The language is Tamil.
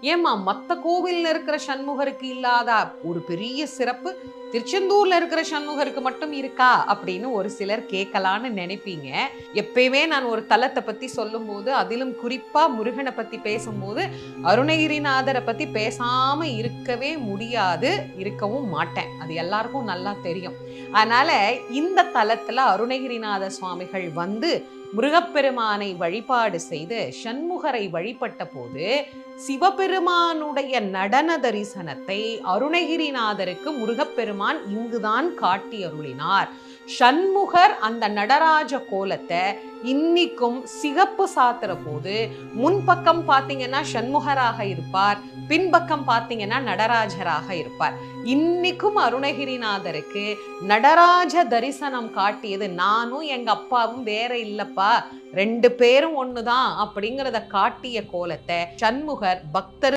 ஏம்மா மத்த கோவில்ல இருக்கிற சண்முகருக்கு இல்லாத ஒரு பெரிய சிறப்பு திருச்செந்தூர்ல இருக்கிற சண்முகருக்கு மட்டும் இருக்கா அப்படின்னு ஒரு சிலர் கேட்கலான்னு நினைப்பீங்க. எப்பயுமே நான் ஒரு தலத்தை பத்தி சொல்லும்போது, அதிலும் குறிப்பா முருகனை பத்தி பேசும்போது, அருணகிரிநாதரை பத்தி பேசாம இருக்கவே முடியாது, இருக்கவும் மாட்டேன். அது எல்லாருக்கும் நல்லா தெரியும். அதனால இந்த தலத்துல அருணகிரிநாத சுவாமிகள் வந்து முருகப்பெருமானை வழிபாடு செய்து சண்முகரை வழிபட்ட போது சிவபெருமானுடைய நடன தரிசனத்தை அருணகிரிநாதருக்கு முருகப்பெருமான் இங்குதான் காட்டி அருளினார். சண்முகர் அந்த நடராஜ கோலத்தை இன்னிக்கும் சிகப்பு சாத்துற போது முன்பக்கம் பார்த்தீங்கன்னா சண்முகராக இருப்பார், பின்பக்கம் பார்த்தீங்கன்னா நடராஜராக இருப்பார். இன்னிக்கும் அருணகிரிநாதருக்கு நடராஜ தரிசனம் காட்டியது நானும் எங்க அப்பாவும் வேற இல்லப்பா, ரெண்டு பேரும் ஒண்ணுதான் அப்படிங்கிறத காட்டிய கோலத்தை சண்முகர் பக்தர்